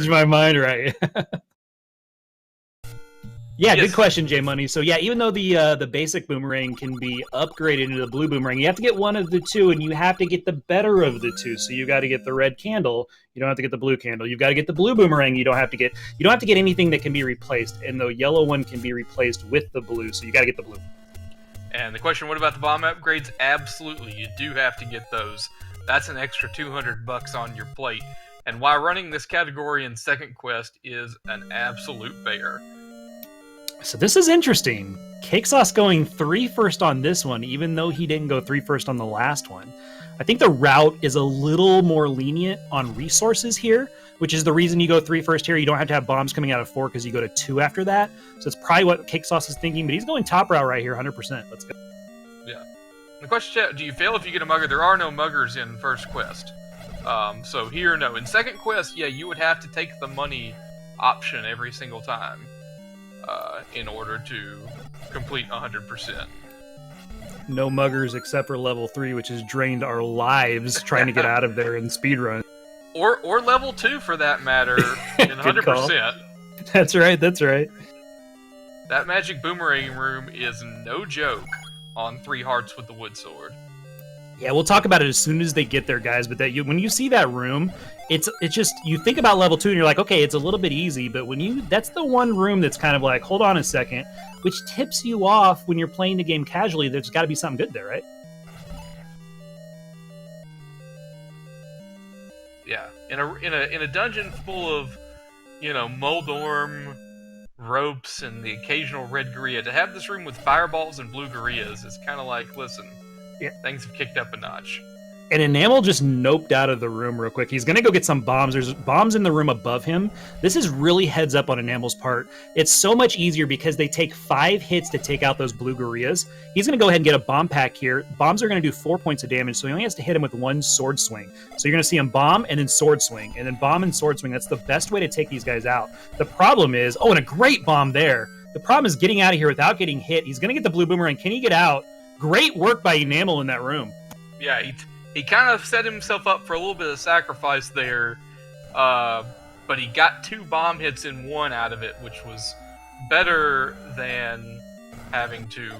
changed my mind, right? Yeah, Yes. good question, J Money. So yeah, even though the basic boomerang can be upgraded into the blue boomerang, you have to get one of the two, and you have to get the better of the two. So you got to get the red candle. You don't have to get the blue candle. You've got to get the blue boomerang. You don't have to get anything that can be replaced, and the yellow one can be replaced with the blue. So you got to get the blue. And the question, what about the bomb upgrades? Absolutely, you do have to get those. That's an extra $200 on your plate. And why running this category in second quest is an absolute bear. So this is interesting. CakeSauc going 3 first on this one, even though he didn't go 3 first on the last one. I think the route is a little more lenient on resources here, which is the reason you go 3 first here. You don't have to have bombs coming out of 4 because you go to 2 after that. So it's probably what CakeSauc is thinking, but he's going top route right here, 100%. Let's go. Yeah. The question, do you fail if you get a mugger? There are no muggers in first quest. So here, no. In second quest, yeah, you would have to take the money option every single time in order to complete 100%. No muggers except for level 3, which has drained our lives trying to get out of there in speedrun. Or level 2 for that matter, in 100%. That's right, that's right. That magic boomerang room is no joke on 3 hearts with the wood sword. Yeah, we'll talk about it as soon as they get there, guys. But when you see that room, it's just, you think about level 2 and you're like, okay, it's a little bit easy. But that's the one room that's kind of like, hold on a second, which tips you off when you're playing the game casually. There's got to be something good there, right? Yeah, in a dungeon full of, Moldorm ropes and the occasional red gorilla, to have this room with fireballs and blue gorillas is kind of like, listen, yeah, things have kicked up a notch. And Enamel just noped out of the room real quick. He's going to go get some bombs. There's bombs in the room above him. This is really heads up on Enamel's part. It's so much easier because they take 5 hits to take out those blue gorillas. He's going to go ahead and get a bomb pack here. Bombs are going to do 4 points of damage, so he only has to hit him with 1 sword swing. So you're going to see him bomb and then sword swing, and then bomb and sword swing. That's the best way to take these guys out. The problem is, and a great bomb there. The problem is getting out of here without getting hit. He's going to get the blue boomerang. Can he get out? Great work by Enamel in that room. Yeah, he kind of set himself up for a little bit of sacrifice there, but he got 2 bomb hits in 1 out of it, which was better than having to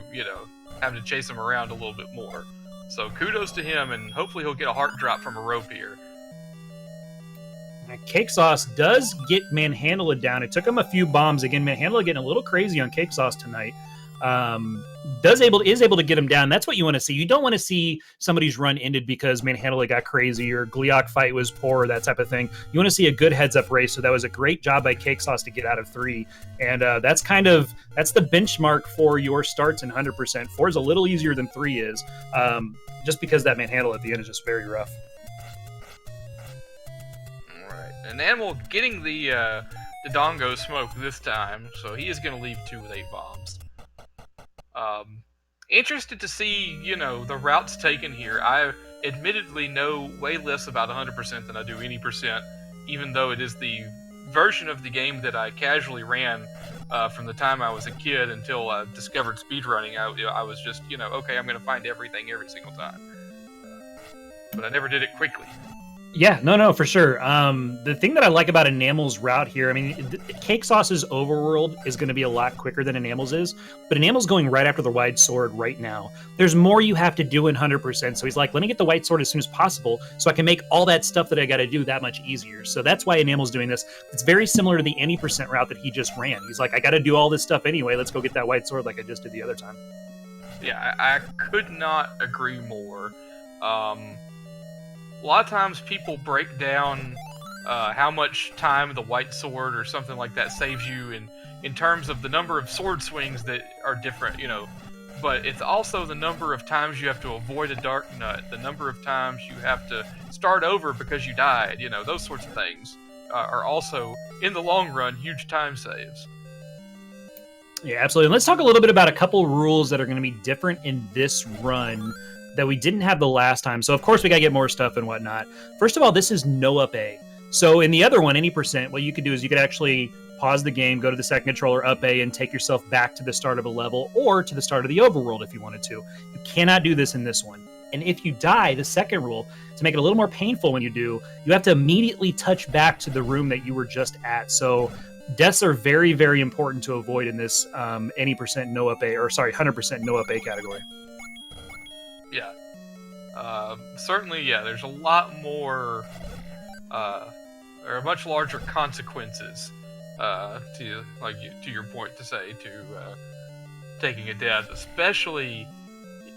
chase him around a little bit more. So kudos to him, and hopefully he'll get a heart drop from a rope here. CakeSauc does get Manhandla down. It took him a few bombs. Again, Manhandla getting a little crazy on CakeSauc tonight. Is able to get him down. That's what you want to see. You don't want to see somebody's run ended because Manhandla got crazy or Gliok fight was poor or that type of thing. You want to see a good heads-up race, so that was a great job by CakeSauc to get out of 3. And that's the benchmark for your starts in 100%. 4 is a little easier than 3 is, just because that Manhandla at the end is just very rough. All right. And Enamel getting the Dongo smoke this time, so he is going to leave 2 with 8 bombs. Interested to see, the routes taken here. I admittedly know way less about 100% than I do any percent, even though it is the version of the game that I casually ran from the time I was a kid until I discovered speedrunning. I was just, okay, I'm going to find everything every single time. But I never did it quickly. Yeah, no, for sure. The thing that I like about Enamel's route here, I mean, CakeSauc's overworld is going to be a lot quicker than Enamel's is, but Enamel's going right after the wide sword right now. There's more you have to do in 100%, so he's like, let me get the white sword as soon as possible so I can make all that stuff that I got to do that much easier. So that's why Enamel's doing this. It's very similar to the any percent route that he just ran. He's like, I got to do all this stuff anyway. Let's go get that white sword like I just did the other time. Yeah, I could not agree more. A lot of times people break down how much time the white sword or something like that saves you in terms of the number of sword swings that are different, but it's also the number of times you have to avoid a dark nut, the number of times you have to start over because you died, those sorts of things are also, in the long run, huge time saves. Yeah, absolutely. And let's talk a little bit about a couple rules that are going to be different in this run that we didn't have the last time. So of course we got to get more stuff and whatnot. First of all, this is No Up+A. So in the other one, any percent, what you could do is you could actually pause the game, go to the second controller, Up+A, and take yourself back to the start of a level or to the start of the overworld if you wanted to. You cannot do this in this one. And if you die, the second rule, to make it a little more painful when you do, you have to immediately touch back to the room that you were just at. So deaths are very, very important to avoid in this any percent No Up+A, or sorry, 100% No Up+A category. Yeah. Certainly, yeah, there's a lot more, or much larger consequences, to your point to say, to taking a death, especially,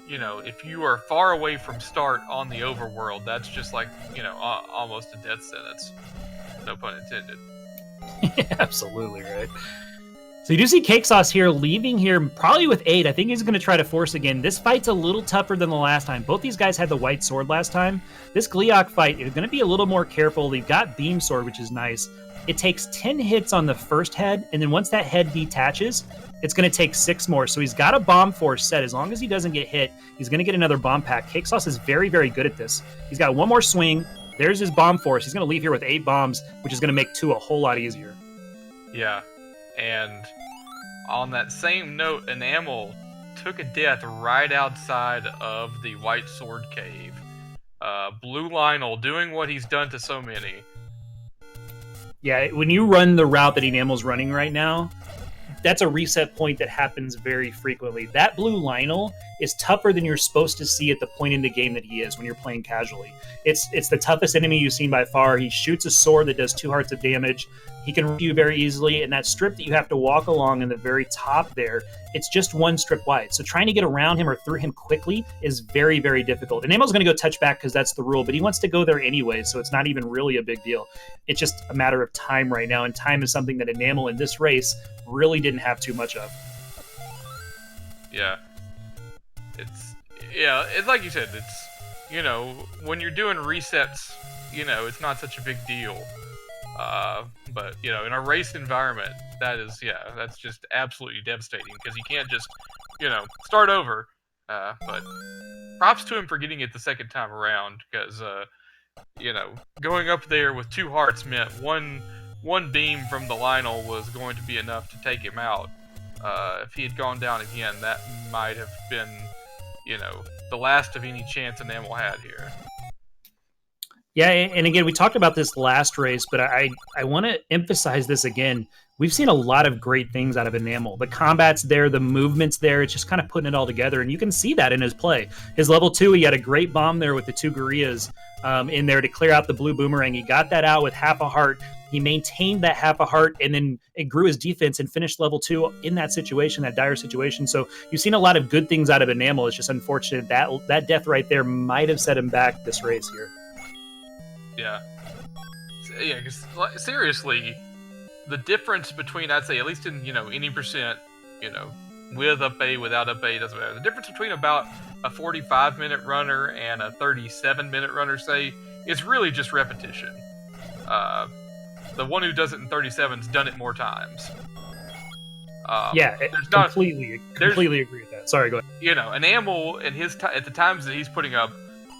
if you are far away from start on the overworld. That's just like, almost a death sentence. No pun intended. Absolutely right. So you do see CakeSauc3 here leaving here probably with 8. I think he's going to try to force again. This fight's a little tougher than the last time. Both these guys had the white sword last time. This Gleeok fight is going to be a little more careful. They've got beam sword, which is nice. It takes 10 hits on the first head, and then once that head detaches, it's going to take 6 more. So he's got a bomb force set. As long as he doesn't get hit, he's going to get another bomb pack. CakeSauc3 is very, very good at this. He's got one more swing. There's his bomb force. He's going to leave here with 8 bombs, which is going to make 2 a whole lot easier. Yeah, and on that same note, Enamel took a death right outside of the White Sword Cave. Blue Lionel doing what he's done to so many. Yeah, when you run the route that Enamel's running right now, that's a reset point that happens very frequently. That Blue Lionel is tougher than you're supposed to see at the point in the game that he is when you're playing casually. It's the toughest enemy you've seen by far. He shoots a sword that does 2 hearts of damage. He can reach you very easily, and that strip that you have to walk along in the very top there, it's just 1 strip wide. So trying to get around him or through him quickly is very, very difficult. Enamel's going to go touch back because that's the rule, but he wants to go there anyway, so it's not even really a big deal. It's just a matter of time right now, and time is something that Enamel in this race really didn't have too much of. Yeah. It's like you said, it's, when you're doing resets, it's not such a big deal. But, in a race environment, that's just absolutely devastating, because you can't just, start over. But props to him for getting it the second time around, because, going up there with 2 hearts meant one beam from the Lionel was going to be enough to take him out. If he had gone down again, that might have been, the last of any chance Enamel had here. Yeah, and again, we talked about this last race, but I want to emphasize this again. We've seen a lot of great things out of Enamel. The combat's there, the movement's there. It's just kind of putting it all together, and you can see that in his play. His level 2, he had a great bomb there with the 2 gorillas in there to clear out the blue boomerang. He got that out with half a heart. He maintained that half a heart, and then it grew his defense and finished level 2 in that situation, that dire situation. So you've seen a lot of good things out of Enamel. It's just unfortunate that death right there might have set him back this race here. Yeah. Yeah, because seriously, the difference between, I'd say, at least in, any percent, with Up+A, without Up+A, doesn't matter. The difference between about a 45-minute runner and a 37-minute runner, say, is really just repetition. The one who does it in 37's done it more times. Completely agree with that. Sorry, go ahead. Enamel, at the times that he's putting up,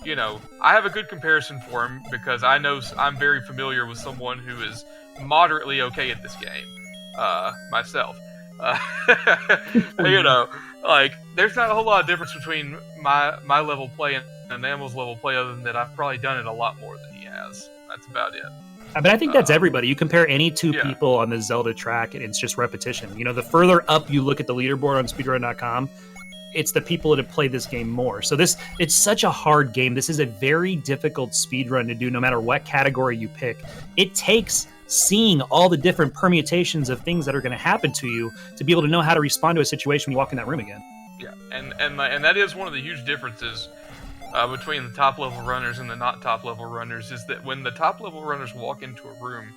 I have a good comparison for him because I know I'm very familiar with someone who is moderately okay at this game, myself. There's not a whole lot of difference between my level play and Enamel's level play, other than that I've probably done it a lot more than he has. That's about it. But I think that's everybody. You compare any 2 people on the Zelda track, and it's just repetition. The further up you look at the leaderboard on speedrun.com, it's the people that have played this game more. So it's such a hard game. This is a very difficult speedrun to do no matter what category you pick. It takes seeing all the different permutations of things that are going to happen to you to be able to know how to respond to a situation when you walk in that room again. Yeah, and that is one of the huge differences between the top-level runners and the not top-level runners, is that when the top-level runners walk into a room,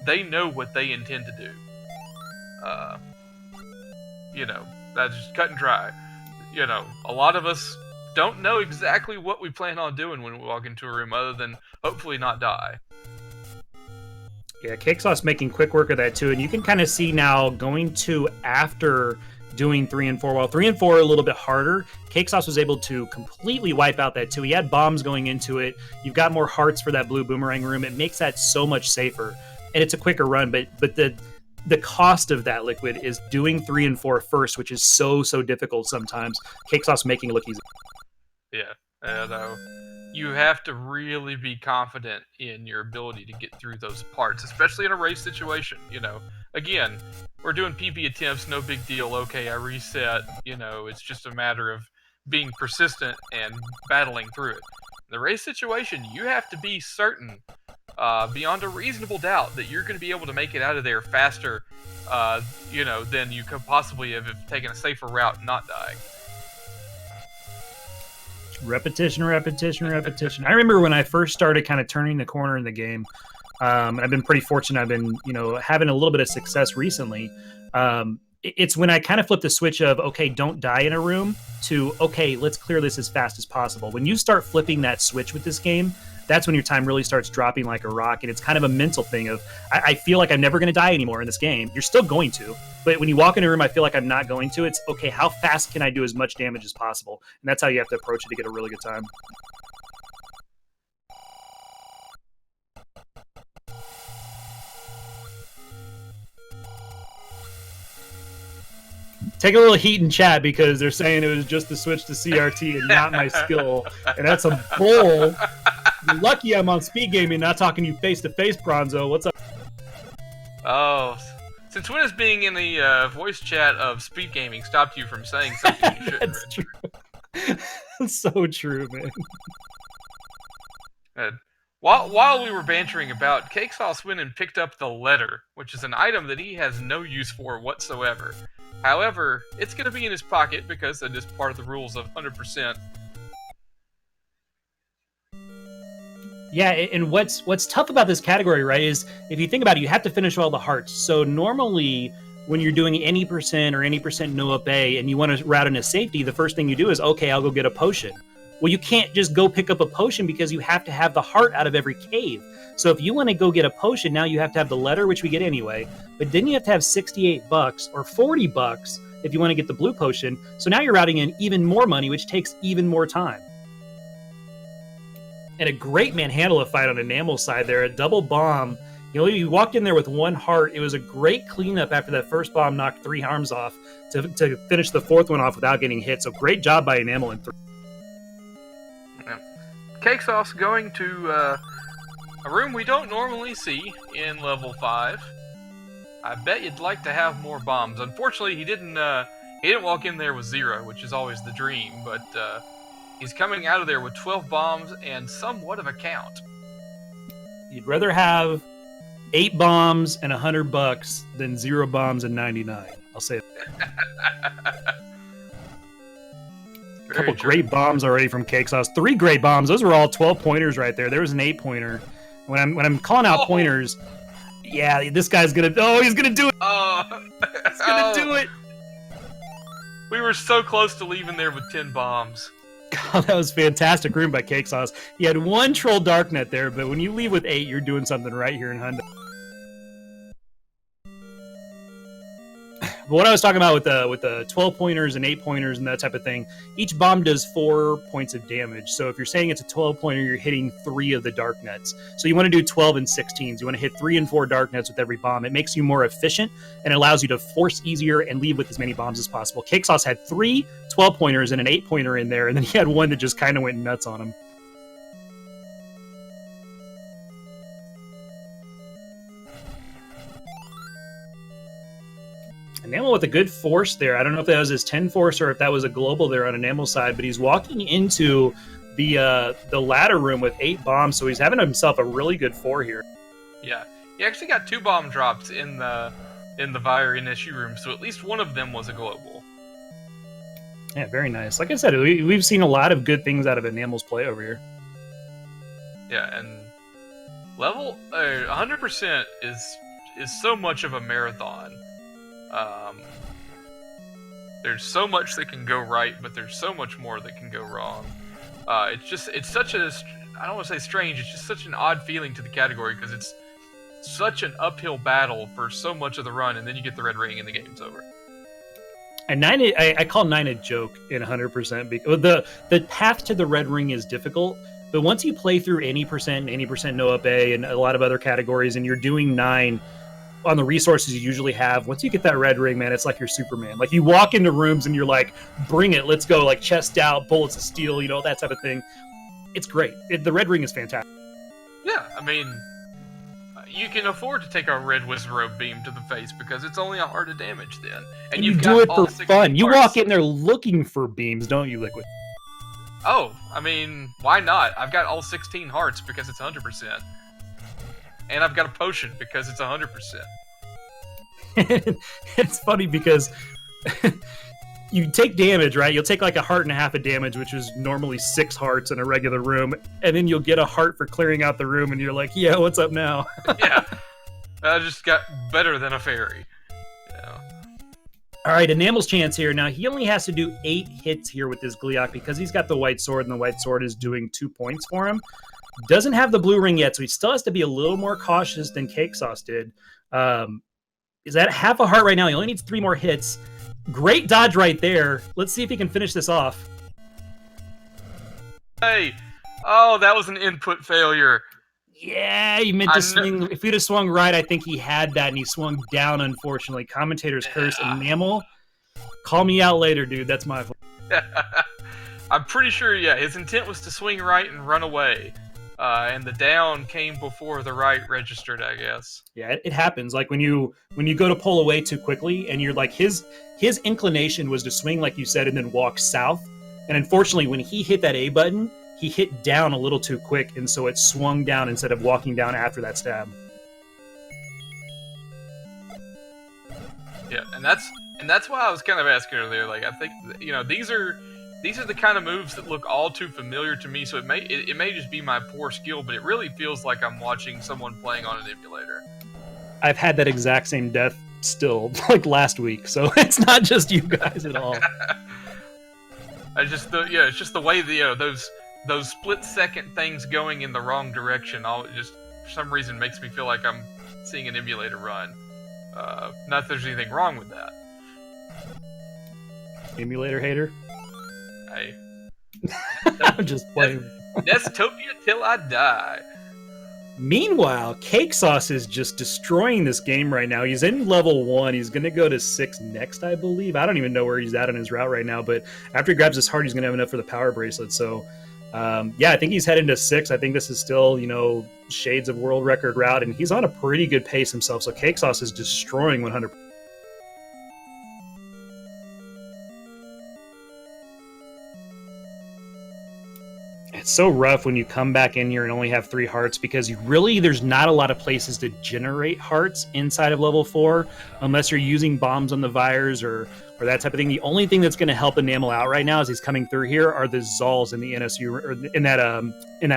they know what they intend to do. That's just cut and dry. A lot of us don't know exactly what we plan on doing when we walk into a room, other than hopefully not die. Yeah, CakeSauc3 making quick work of that too, and you can kind of see now going to after doing 3 and 4. While 3 and 4 are a little bit harder, CakeSauc3 was able to completely wipe out that 2. He had bombs going into it. You've got more hearts for that blue boomerang room. It makes that so much safer, and it's a quicker run. But the cost of that liquid is doing 3 and 4 first, which is so difficult sometimes. CakeSauc3 making it look easy. Yeah, Though, you have to really be confident in your ability to get through those parts, especially in a race situation. Again, we're doing PB attempts, no big deal. Okay, I reset. It's just a matter of being persistent and battling through it. In the race situation, you have to be certain, beyond a reasonable doubt, that you're going to be able to make it out of there faster, than you could possibly have if taken a safer route and not dying. Repetition. I remember when I first started kind of turning the corner in the game, and I've been pretty fortunate. I've been, having a little bit of success recently. It's when I kind of flip the switch of, okay, don't die in a room, to, okay, let's clear this as fast as possible. When you start flipping that switch with this game, that's when your time really starts dropping like a rock. And it's kind of a mental thing of, I feel like I'm never going to die anymore in this game. You're still going to. But when you walk in a room, I feel like I'm not going to. It's, okay, how fast can I do as much damage as possible? And that's how you have to approach it to get a really good time. Take a little heat in chat because they're saying it was just the switch to CRT and not my skill. And that's a bull. You're lucky I'm on SpeedGaming, not talking to you face-to-face, Bronzo. What's up? Oh, since when has being in the voice chat of SpeedGaming stopped you from saying something you shouldn't? That's true. That's so true, man. While we were bantering about, CakeSauc3 went and picked up the letter, which is an item that he has no use for whatsoever. However, it's going to be in his pocket because it is part of the rules of 100%. Yeah, and what's tough about this category, right, is if you think about it, you have to finish all the hearts. So normally, when you're doing any percent or any percent No Up+A and you want to route into safety, the first thing you do is, okay, I'll go get a potion. Well, you can't just go pick up a potion because you have to have the heart out of every cave. So if you want to go get a potion, now you have to have the letter, which we get anyway, but then you have to have $68 or $40 if you want to get the blue potion. So now you're routing in even more money, which takes even more time. And a great manhandle of fight on Enamel's side there, a double bomb. You walked in there with one heart. It was a great cleanup after that first bomb knocked 3 arms off to finish the 4th one off without getting hit. So great job by Enamel in 3. CakeSauc3 going to a room we don't normally see in level 5. I bet you'd like to have more bombs. Unfortunately, he didn't walk in there with 0, which is always the dream, but he's coming out of there with 12 bombs and somewhat of a count. You'd rather have 8 bombs and $100 than 0 bombs and 99. I'll say that. A couple great bombs already from CakeSauc3. 3 great bombs. Those were all 12-pointers right there. There was an 8-pointer. When I'm calling out pointers, yeah, this guy's gonna. Oh, he's gonna do it. He's gonna do it. We were so close to leaving there with 10 bombs. God, that was fantastic room by CakeSauc3. He had 1 troll darknet there, but when you leave with 8, you're doing something right here in Hyundai. But what I was talking about with the 12-pointers and 8-pointers and that type of thing, each bomb does 4 points of damage. So if you're saying it's a 12-pointer, you're hitting 3 of the dark nets. So you want to do 12 and 16s. You want to hit 3 and 4 dark nets with every bomb. It makes you more efficient and allows you to force easier and leave with as many bombs as possible. CakeSauc3 had 3 12-pointers and an 8-pointer in there, and then he had 1 that just kind of went nuts on him. Enamel with a good force there. I don't know if that was his 10 force or if that was a global there on Enamel's side, but he's walking into the ladder room with 8 bombs, so he's having himself a really good 4 here. Yeah, he actually got 2 bomb drops in the Vire NSU room, so at least one of them was a global. Yeah, very nice. Like I said, we've seen a lot of good things out of Enamel's play over here. Yeah, and level 100% is so much of a marathon. There's so much that can go right, but there's so much more that can go wrong. It's such a, I don't want to say strange, it's just such an odd feeling to the category because it's such an uphill battle for so much of the run, and then you get the red ring and the game's over. And 9, I call 9 a joke in 100% because the path to the red ring is difficult, but once you play through any percent No Up+A and a lot of other categories and you're doing 9, on the resources you usually have. Once you get that red ring, man, it's like you're Superman. Like you walk into rooms and you're like, bring it, let's go, like chest out, bullets of steel, you know, that type of thing. It's great. The red ring is fantastic. Yeah, I mean, you can afford to take a red Wizrobe beam to the face because it's only a heart of damage then. And you do it for fun. You walk in there looking for beams, don't you, Liquid? Oh, I mean, why not? I've got all 16 hearts because it's 100%. And I've got a potion because it's 100%. It's funny because you take damage, right? You'll take like a heart and a half of damage, which is normally 6 hearts in a regular room, and then you'll get a heart for clearing out the room, and you're like, yeah, what's up now? Yeah, I just got better than a fairy. Yeah. All right, Enamel's chance here. Now, he only has to do 8 hits here with this Gleeok because he's got the white sword, and the white sword is doing 2 points for him. Doesn't have the blue ring yet, so he still has to be a little more cautious than CakeSauc3 did. Is at half a heart right now. He only needs 3 more hits. Great dodge right there. Let's see if he can finish this off. Hey! Oh, that was an input failure. Yeah, he meant to swing. If he'd have swung right, I think he had that, and he swung down, unfortunately. Commentator's curse. Enamel, call me out later, dude. That's my fault. I'm pretty sure, yeah, his intent was to swing right and run away. And the down came before the right registered, I guess. Yeah, it happens. Like when you go to pull away too quickly, and you're like his inclination was to swing, like you said, and then walk south. And unfortunately, when he hit that A button, he hit down a little too quick, and so it swung down instead of walking down after that stab. Yeah, and that's why I was kind of asking earlier. Like, I think these are the kind of moves that look all too familiar to me, so it may just be my poor skill, but it really feels like I'm watching someone playing on an emulator. I've had that exact same death still, like last week, so it's not just you guys at all. It's just the way those split-second things going in the wrong direction, just for some reason makes me feel like I'm seeing an emulator run. Not that there's anything wrong with that. Emulator hater? Hey. I'm just playing. Nestopia till I die. Meanwhile, CakeSauc3 is just destroying this game right now. He's in level 1. He's going to go to 6 next, I believe. I don't even know where he's at on his route right now, but after he grabs his heart, he's going to have enough for the power bracelet. So, yeah, I think he's heading to 6. I think this is still, shades of world record route, and he's on a pretty good pace himself. So CakeSauc3 is destroying 100%. It's so rough when you come back in here and only have 3 hearts because there's not a lot of places to generate hearts inside of level 4 unless you're using bombs on the Vires or that type of thing. The only thing that's going to help Enamel out right now as he's coming through here are the Zals in the NSU or in that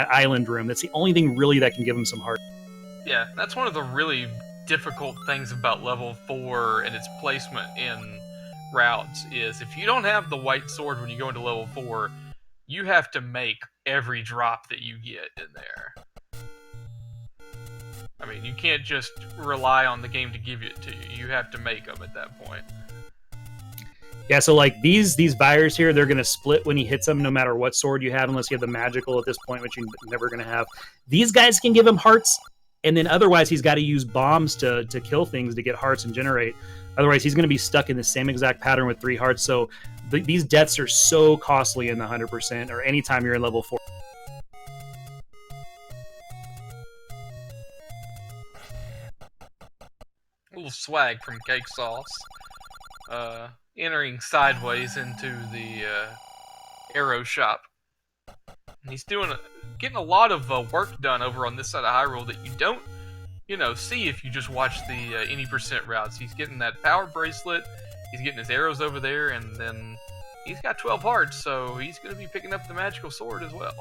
island room. That's the only thing really that can give him some heart. Yeah, that's one of the really difficult things about level 4 and its placement in routes is if you don't have the white sword when you go into level 4, you have to make every drop that you get in there. I mean, you can't just rely on the game to give it to you. You have to make them at that point. Yeah, so like these Vires here, they're going to split when he hits them no matter what sword you have, unless you have the magical at this point, which you're never going to have. These guys can give him hearts, and then otherwise he's got to use bombs to kill things to get hearts and generate. Otherwise, he's going to be stuck in the same exact pattern with 3 hearts. So these deaths are so costly in the 100% or anytime you're in level 4. A little swag from CakeSauc3. Entering sideways into the arrow shop. And he's getting a lot of work done over on this side of Hyrule that you don't, see if you just watch the any percent routes. He's getting that power bracelet, he's getting his arrows over there, and then he's got 12 hearts, so he's going to be picking up the magical sword as well.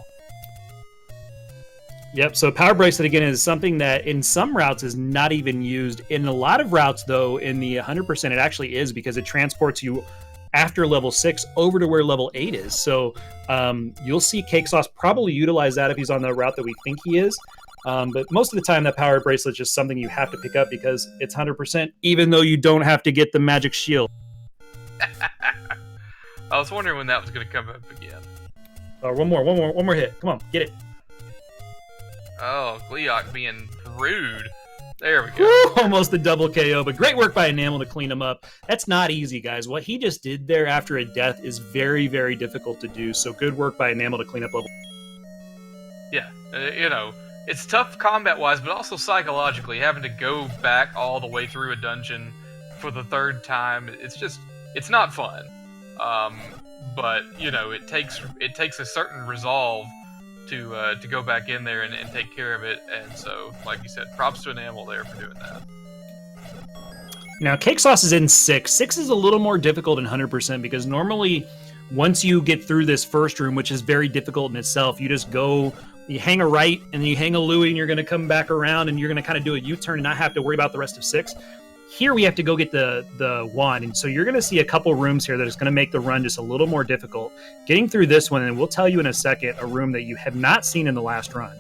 Yep, so power bracelet again is something that in some routes is not even used. In a lot of routes, though, in the 100% it actually is because it transports you after level 6 over to where level 8 is. So you'll see CakeSauc3 probably utilize that if he's on the route that we think he is. But most of the time that power bracelet is just something you have to pick up because it's 100%, even though you don't have to get the magic shield. I was wondering when that was going to come up again. One more hit. Come on, get it. Oh, Gleeok being rude. There we go. Woo, almost a double KO, but great work by Enamel to clean him up. That's not easy, guys. What he just did there after a death is very, very difficult to do. So good work by Enamel to clean up level. Yeah, you know, it's tough combat-wise, but also psychologically, having to go back all the way through a dungeon for the third time. It's not fun. But you know, it takes a certain resolve to go back in there and take care of it. And so, like you said, props to Enamel there for doing that. Now, CakeSauc is in 6. 6 is a little more difficult in 100% because normally, once you get through this first room, which is very difficult in itself, you just go, you hang a right, and then you hang a Louie, and you're going to come back around, and you're going to kind of do a U-turn and not have to worry about the rest of 6. Here we have to go get the wand, and so you're going to see a couple rooms here that is going to make the run just a little more difficult. Getting through this one, and we'll tell you in a second, a room that you have not seen in the last run.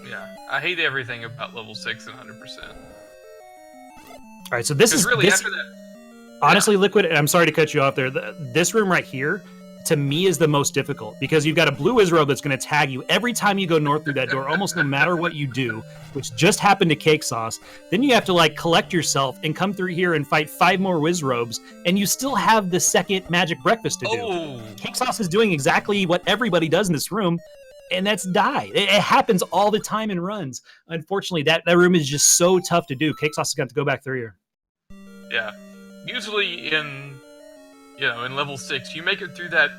Yeah, I hate everything about level 6 and 100%. All right, so this is really this, after that. honestly, Liquid. I'm sorry to cut you off there. This room right here, to me, is the most difficult because you've got a blue Wizrobe that's going to tag you every time you go north through that door, almost no matter what you do, which just happened to CakeSauc. Then you have to like collect yourself and come through here and fight 5 more Wizrobes, and you still have the second magic breakfast to do. Oh. CakeSauc is doing exactly what everybody does in this room, and that's die. It happens all the time in runs. Unfortunately, that room is just so tough to do. CakeSauc has got to go back through here. Yeah, usually in level 6, you make it through that,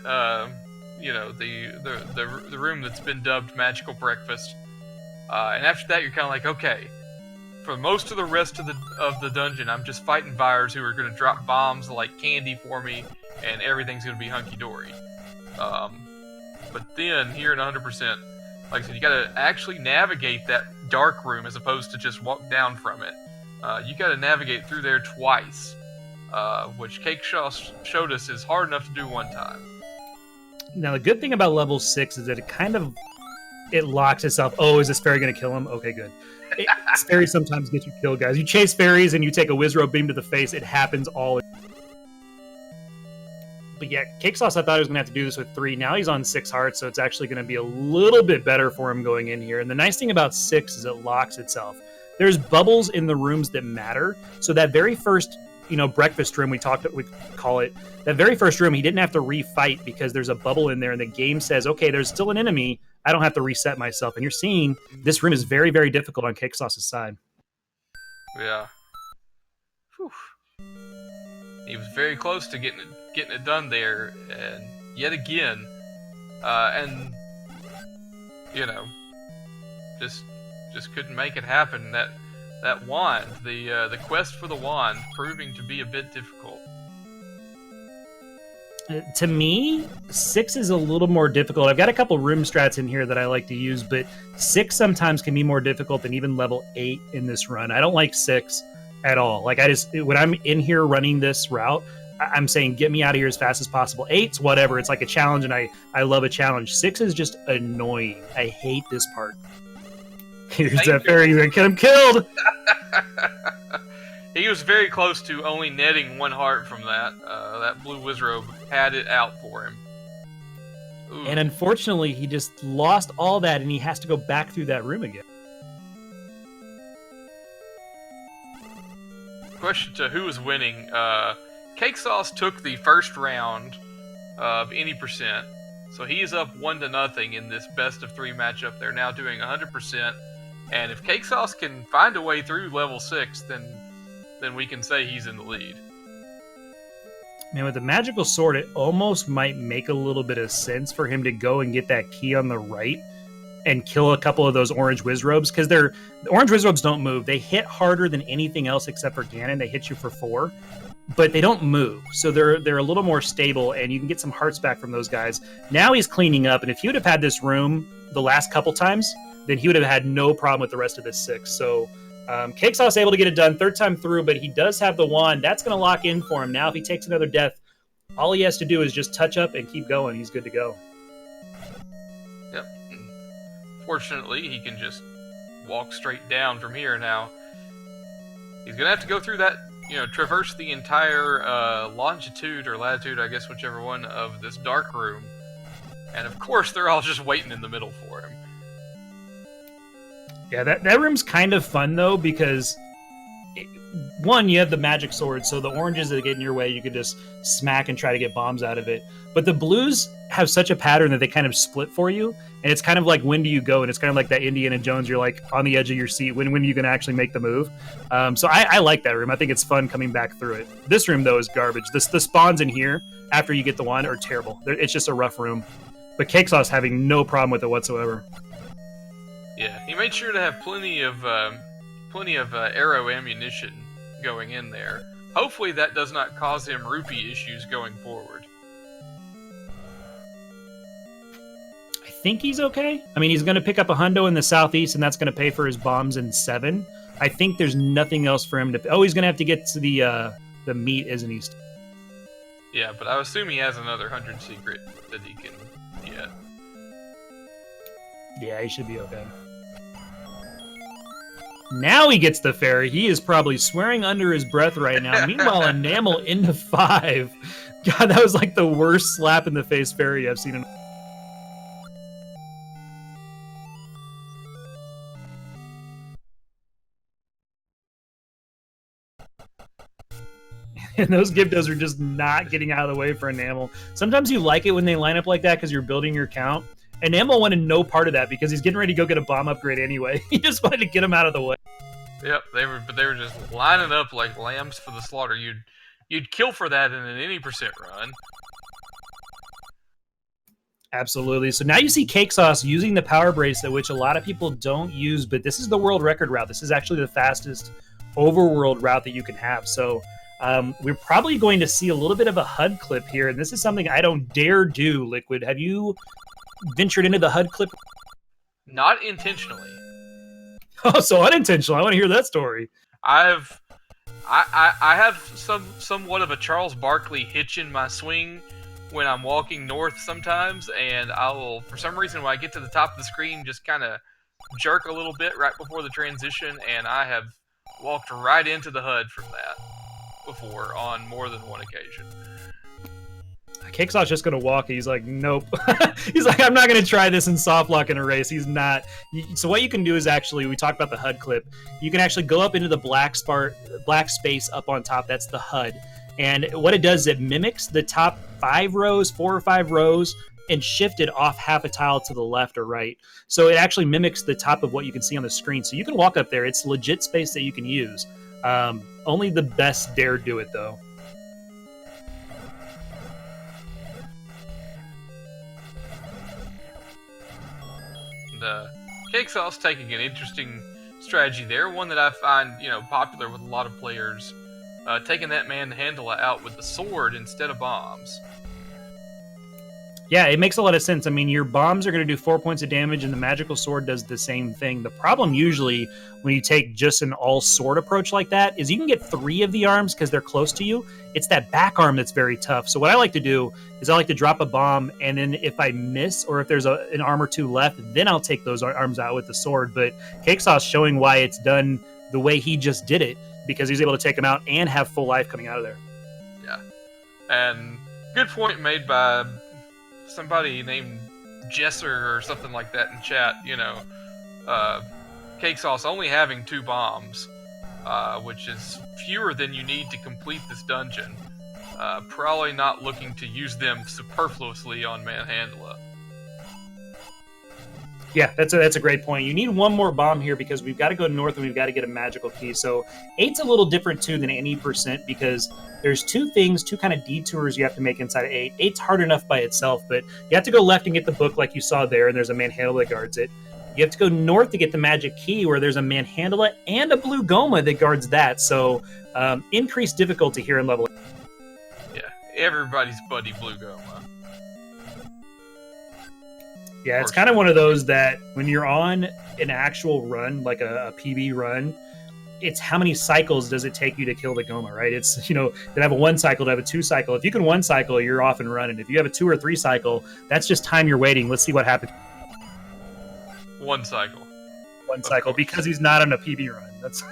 the room that's been dubbed Magical Breakfast, and after that you're kind of like, okay, for most of the rest of the dungeon, I'm just fighting Vires who are going to drop bombs like candy for me, and everything's going to be hunky-dory. But then, here in 100%, like I said, you got to actually navigate that dark room as opposed to just walk down from it. You got to navigate through there twice. Which CakeSauc showed us is hard enough to do one time. Now, the good thing about level 6 is that it locks itself. Oh, is this fairy going to kill him? Okay, good. Fairies sometimes get you killed, guys. You chase fairies and you take a Wizrobe beam to the face. It happens all. But yeah, CakeSauc, I thought he was going to have to do this with 3. Now he's on 6 hearts, so it's actually going to be a little bit better for him going in here. And the nice thing about 6 is it locks itself. There's bubbles in the rooms that matter. So that very first breakfast room we call it, that very first room, he didn't have to refight because there's a bubble in there and the game says, okay, there's still an enemy, I don't have to reset myself. And you're seeing this room is very, very difficult on CakeSauc's side. Yeah. Whew. He was very close to getting it done there, and yet again, just couldn't make it happen. That wand, the quest for the wand, proving to be a bit difficult. To me, 6 is a little more difficult. I've got a couple room strats in here that I like to use, but 6 sometimes can be more difficult than even level 8 in this run. I don't like 6 at all. Like, when I'm in here running this route, I'm saying get me out of here as fast as possible. 8's whatever. It's like a challenge, and I love a challenge. 6 is just annoying. I hate this part. Here's that fairy. He's gonna get him killed. He was very close to only netting 1 heart from that. That blue Wizrobe had it out for him. Ooh. And unfortunately, he just lost all that, and he has to go back through that room again. Question to who is winning. CakeSauc took the first round of any percent, so he is up 1-0 in this best of 3 matchup. They're now doing 100%, and if CakeSauc can find a way through level 6, then we can say he's in the lead. Man, with the magical sword, it almost might make a little bit of sense for him to go and get that key on the right and kill a couple of those orange Wizrobes, because the orange Wizrobes don't move. They hit harder than anything else except for Ganon. They hit you for 4, but they don't move, so they're a little more stable, and you can get some hearts back from those guys. Now he's cleaning up, and if he would have had this room the last couple times, then he would have had no problem with the rest of this 6. So CakeSauc is able to get it done 3rd time through, but he does have the wand. That's going to lock in for him. Now if he takes another death, all he has to do is just touch up and keep going. He's good to go. Yep. Fortunately, he can just walk straight down from here now. He's going to have to go through that, traverse the entire longitude or latitude, I guess, whichever one, of this dark room. And of course, they're all just waiting in the middle for him. Yeah, that room's kind of fun though because one, you have the magic sword, so the oranges that get in your way, you could just smack and try to get bombs out of it. But the blues have such a pattern that they kind of split for you, and it's kind of like when do you go? And it's kind of like that Indiana Jones. You're like on the edge of your seat. When are you going to actually make the move? So I like that room. I think it's fun coming back through it. This room though is garbage. The spawns in here after you get the wand are terrible. It's just a rough room. But CakeSauc having no problem with it whatsoever. Yeah, he made sure to have plenty of arrow ammunition going in there. Hopefully that does not cause him rupee issues going forward. I think he's okay. I mean, he's going to pick up a hundo in the southeast, and that's going to pay for his bombs in 7. I think there's nothing else for him to... Oh, he's going to have to get to the meat, isn't he? Yeah, but I assume he has another 100 secret that he can get. Yeah, he should be okay. Now he gets the fairy. He is probably swearing under his breath right now. Meanwhile, enamel into 5. God, that was like the worst slap in the face fairy I've seen in... And those Gibdos are just not getting out of the way for enamel. Sometimes you like it when they line up like that because you're building your count. Enamel wanted no part of that because he's getting ready to go get a bomb upgrade anyway. He just wanted to get him out of the way. Yep, they were just lining up like lambs for the slaughter. You'd kill for that in an any percent run. Absolutely. So now you see CakeSauc using the power bracelet, which a lot of people don't use, but this is the world record route. This is actually the fastest overworld route that you can have. So we're probably going to see a little bit of a HUD clip here, and this is something I don't dare do, Liquid. Have you ventured into the HUD clip? Not intentionally. Oh, so unintentional. I want to hear that story. I have somewhat of a Charles Barkley hitch in my swing when I'm walking north sometimes, and I will, for some reason, when I get to the top of the screen, just kind of jerk a little bit right before the transition, and I have walked right into the HUD from that before on more than one occasion. CakeSauc's just going to walk. He's like, nope. He's like, I'm not going to try this in soft lock in a race. He's not. So what you can do is actually, we talked about the HUD clip. You can actually go up into the black space up on top. That's the HUD. And what it does is it mimics the top 5 rows, 4 or 5 rows, and shift it off half a tile to the left or right. So it actually mimics the top of what you can see on the screen. So you can walk up there. It's legit space that you can use. Only the best dare do it, though. CakeSauc's taking an interesting strategy there, one that I find, popular with a lot of players, taking that manhandle out with the sword instead of bombs. Yeah, it makes a lot of sense. I mean, your bombs are going to do 4 points of damage, and the magical sword does the same thing. The problem usually when you take just an all-sword approach like that is you can get 3 of the arms because they're close to you. It's that back arm that's very tough. So what I like to do is I like to drop a bomb, and then if I miss or if there's an arm or 2 left, then I'll take those arms out with the sword. But CakeSauc's showing why it's done the way he just did it, because he's able to take them out and have full life coming out of there. Yeah. And good point made by somebody named Jesser or something like that in chat. CakeSauc only having 2 bombs, which is fewer than you need to complete this dungeon. Probably not looking to use them superfluously on Manhandla. Yeah, that's a great point. You need 1 more bomb here because we've got to go north and we've got to get a magical key. So 8's a little different too than any percent because there's 2 kind of detours you have to make inside of 8. 8's hard enough by itself, but you have to go left and get the book like you saw there, and there's a Manhandla that guards it. You have to go north to get the magic key where there's a Manhandla and a blue Goma that guards that. So increased difficulty here in level 8. Yeah, everybody's buddy blue Goma. Yeah, it's kind of one of those that when you're on an actual run, like a PB run, it's how many cycles does it take you to kill the Goma, right? It's, to have a 1 cycle, to have a 2 cycle. If you can 1 cycle, you're off and running. If you have a 2 or 3 cycle, that's just time you're waiting. Let's see what happens. 1 cycle. 1 cycle, because he's not on a PB run. That's...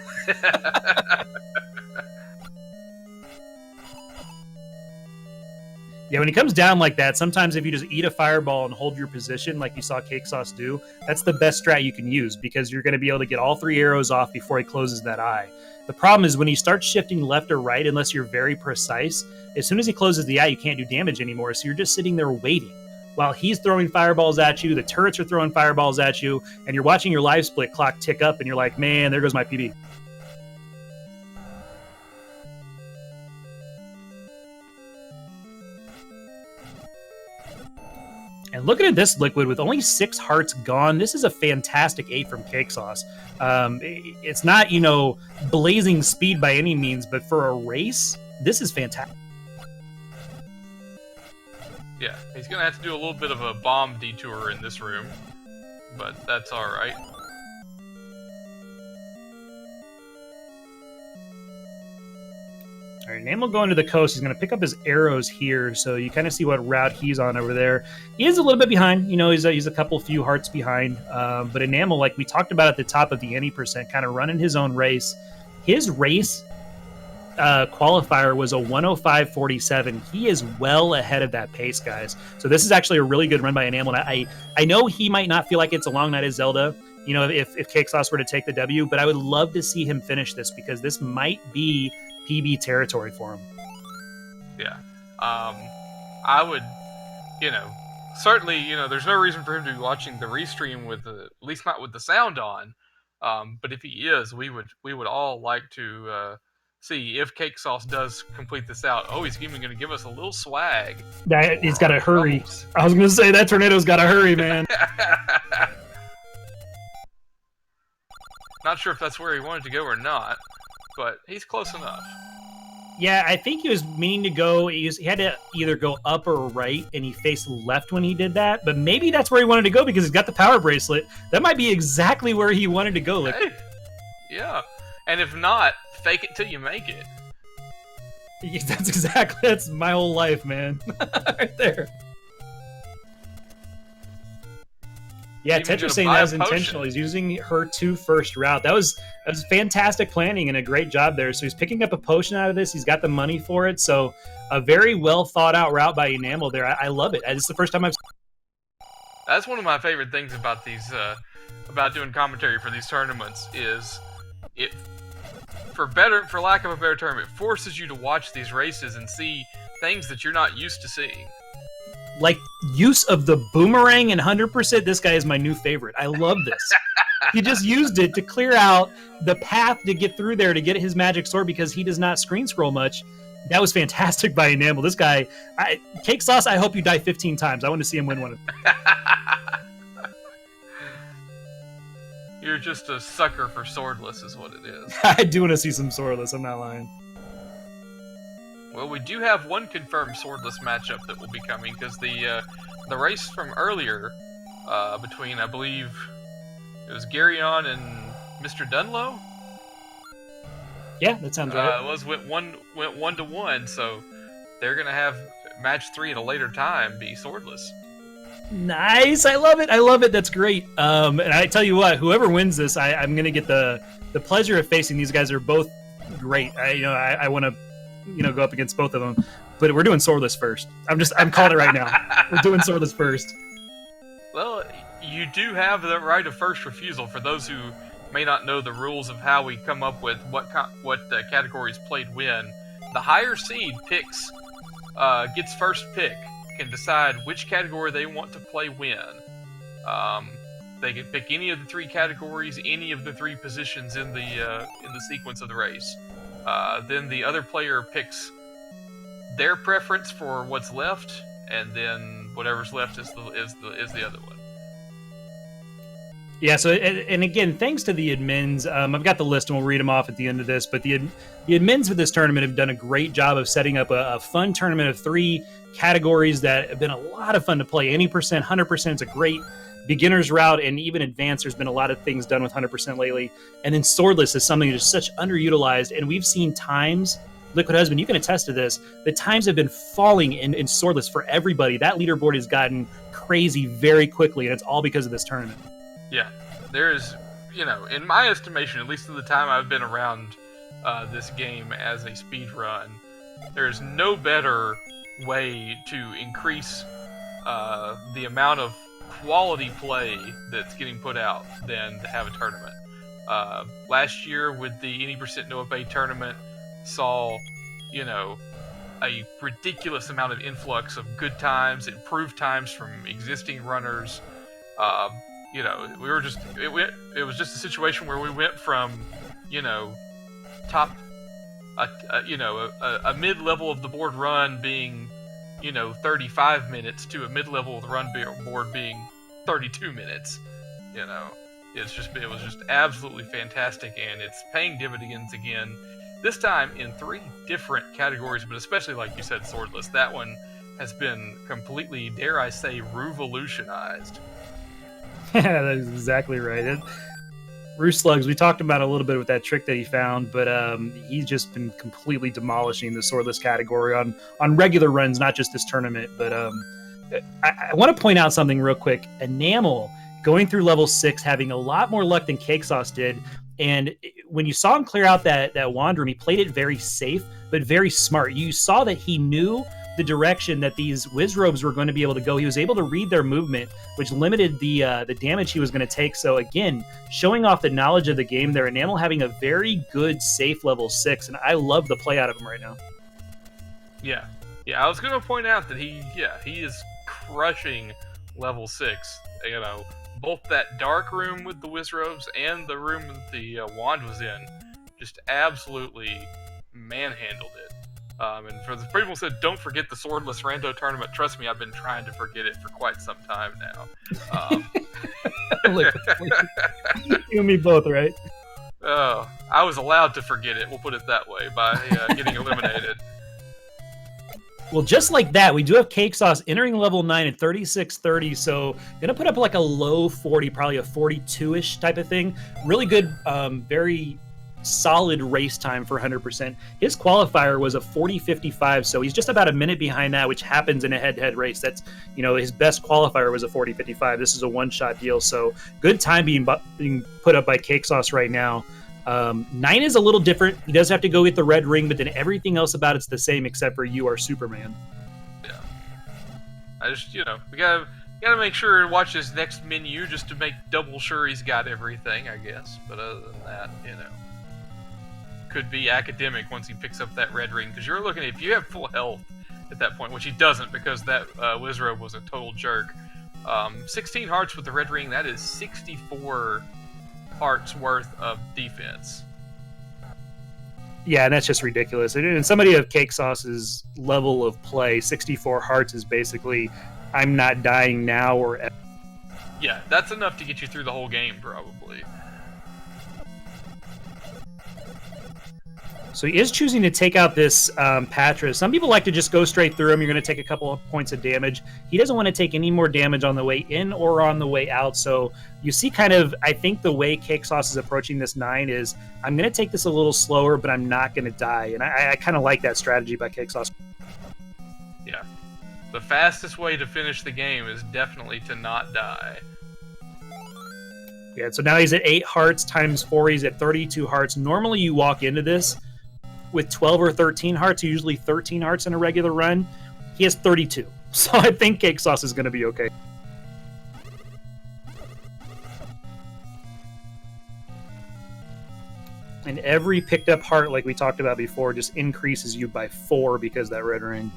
Yeah, when he comes down like that, sometimes if you just eat a fireball and hold your position like you saw CakeSauc do, that's the best strat you can use because you're going to be able to get all 3 arrows off before he closes that eye. The problem is when he starts shifting left or right, unless you're very precise, as soon as he closes the eye, you can't do damage anymore, so you're just sitting there waiting. While he's throwing fireballs at you, the turrets are throwing fireballs at you, and you're watching your live split clock tick up, and you're like, man, there goes my PB. And looking at this liquid with only 6 hearts gone, this is a fantastic 8 from CakeSauc. It's not, blazing speed by any means, but for a race, this is fantastic. Yeah, he's going to have to do a little bit of a bomb detour in this room, but that's alright. All right, Enamel going to the coast. He's going to pick up his arrows here, so you kind of see what route he's on over there. He is a little bit behind. He's a few hearts behind. But Enamel, like we talked about at the top of the any percent, kind of running his own race. His race qualifier was a 105.47. He is well ahead of that pace, guys. So this is actually a really good run by Enamel. And I know he might not feel like it's a long night at Zelda, if CakeSauc were to take the W, but I would love to see him finish this because this might be PB territory for him. Yeah. I would, certainly, there's no reason for him to be watching the restream with at least not with the sound on. But if he is, we would all like to see if CakeSauc does complete this out. Oh, he's even going to give us a little swag. He's got to hurry. I was going to say that tornado's got to hurry, man. Not sure if that's where he wanted to go or not, but he's close enough. Yeah, I think he was meaning to go. He had to either go up or right, and he faced left when he did that. But maybe that's where he wanted to go because he's got the power bracelet. That might be exactly where he wanted to go. Hey, yeah, and if not, fake it till you make it. That's my whole life, man. Right there. Yeah, Tetra saying that was intentional. He's using her 2 first route. That was fantastic planning and a great job there. So he's picking up a potion out of this. He's got the money for it. So a very well thought out route by Enamel there. I love it. It's the first time I've. That's one of my favorite things about these, about doing commentary for these tournaments is it. For lack of a better term, it forces you to watch these races and see things that you're not used to seeing. Like use of the boomerang and 100%, this guy is my new favorite. I love this. He just used it to clear out the path to get through there to get his magic sword because he does not screen scroll much. That was fantastic by Enamel. This guy, CakeSauc, I hope you die 15 times. I want to see him win one. You're just a sucker for swordless is what it is. I do want to see some swordless, I'm not lying. Well, we do have one confirmed swordless matchup that will be coming because the race from earlier between, I believe, it was Garyon and Mr. Dunlow. Yeah, that sounds right. Went 1-1, so they're gonna have match 3 at a later time be swordless. Nice, I love it. That's great. And I tell you what, whoever wins this, I'm gonna get the pleasure of facing these guys. Are both great. I want to. Go up against both of them, but we're doing swordless first. I'm calling it right now. We're doing swordless first. Well, you do have the right of first refusal for those who may not know the rules of how we come up with what categories played win. The higher seed gets first pick, can decide which category they want to play win. They can pick any of the 3 categories, any of the 3 positions in the sequence of the race. Then the other player picks their preference for what's left, and then whatever's left is the other one. Yeah. So, and again, thanks to the admins, I've got the list, and we'll read them off at the end of this. But the admins for this tournament have done a great job of setting up a fun tournament of 3 categories that have been a lot of fun to play. Any percent, 100% is a great beginner's route, and even advanced. There's been a lot of things done with 100% lately. And then swordless is something that's such underutilized, and we've seen times, Liquid Husband, you can attest to this, the times have been falling in swordless for everybody. That leaderboard has gotten crazy very quickly, and it's all because of this tournament. Yeah, there's, in my estimation, at least at the time I've been around this game as a speed run, there's no better way to increase the amount of quality play that's getting put out than to have a tournament. Last year with the 80% No Up+A tournament saw, you know, a ridiculous amount of influx of good times, improved times from existing runners. You know, it was just a situation where we went from, you know, top, a mid-level of the board run being, you know, 35 minutes to a mid-level of the run board being 32 minutes. You know, it was just absolutely fantastic, and it's paying dividends again. This time in 3 different categories, but especially, like you said, swordless. That one has been completely, dare I say, revolutionized. Yeah, that's exactly right. Roost Slugs, we talked about a little bit with that trick that he found, but he's just been completely demolishing the swordless category on regular runs, not just this tournament. But I want to point out something real quick. Enamel going through level 6, having a lot more luck than CakeSauc3 did. And when you saw him clear out that wand room, he played it very safe, but very smart. You saw that he knew the direction that these Wizrobes were going to be able to go. He was able to read their movement, which limited the damage he was going to take. So again, showing off the knowledge of the game there. Enamel having a very good safe level 6, and I love the play out of him right now. Yeah, I was going to point out that he is crushing level 6. You know, both that dark room with the Wizrobes and the room that the wand was in, just absolutely manhandled it. And for the people who said, don't forget the swordless rando tournament, trust me, I've been trying to forget it for quite some time now. Look, you and me both, right? I was allowed to forget it, we'll put it that way, by getting eliminated. Well, just like that, we do have CakeSauc3 entering level 9 at 36:30, so gonna put up like a low 40, probably a 42-ish type of thing. Really good, very solid race time for 100%. His qualifier was a 40:55, so he's just about a minute behind that, which happens in a head-to-head race. That's, you know, his best qualifier was a 40:55. This is a one-shot deal, so good time being put up by CakeSauc3 right now. 9 is a little different. He does have to go get the red ring, but then everything else about it's the same except for you are Superman. Yeah. I just, you know, we gotta make sure and watch his next menu just to make double sure he's got everything, I guess. But other than that, you know, could be academic once he picks up that red ring, because you're looking at, if you have full health at that point, which he doesn't because that Wizrobe was a total jerk. 16 hearts with the red ring, that is 64 hearts worth of defense. Yeah, and that's just ridiculous. And somebody of CakeSauc3's level of play, 64 hearts is basically, I'm not dying now or ever. Yeah, that's enough to get you through the whole game, probably. So he is choosing to take out this Patra. Some people like to just go straight through him. You're going to take a couple of points of damage. He doesn't want to take any more damage on the way in or on the way out. So you see kind of, I think the way CakeSauc3 is approaching this 9 is, I'm going to take this a little slower, but I'm not going to die. And I kind of like that strategy by CakeSauc3. Yeah. The fastest way to finish the game is definitely to not die. Yeah, so now he's at 8 hearts times 4. He's at 32 hearts. Normally you walk into this with 12 or 13 hearts, usually 13 hearts in a regular run. He has 32. So I think CakeSauc3 is going to be okay. And every picked up heart, like we talked about before, just increases you by 4 because of that red ring.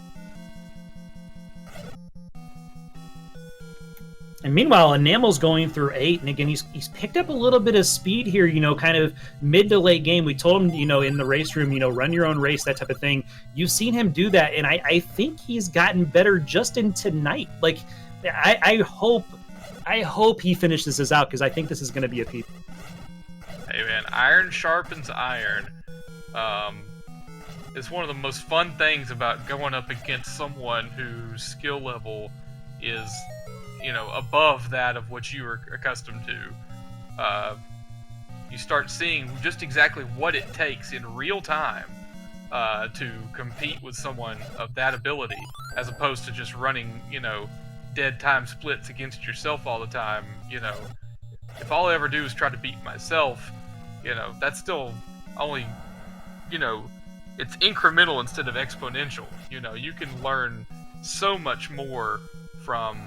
And meanwhile, Enamel's going through 8, and again, he's picked up a little bit of speed here, you know, kind of mid to late game. We told him, you know, in the race room, you know, run your own race, that type of thing. You've seen him do that, and I think he's gotten better just in tonight. Like, I hope he finishes this out, because I think this is going to be a peep. Hey, man, iron sharpens iron. It's one of the most fun things about going up against someone whose skill level is, you know, above that of what you were accustomed to. You start seeing just exactly what it takes in real time to compete with someone of that ability, as opposed to just running, you know, dead time splits against yourself all the time. You know, if all I ever do is try to beat myself, you know, that's still only, you know, it's incremental instead of exponential. You know, you can learn so much more from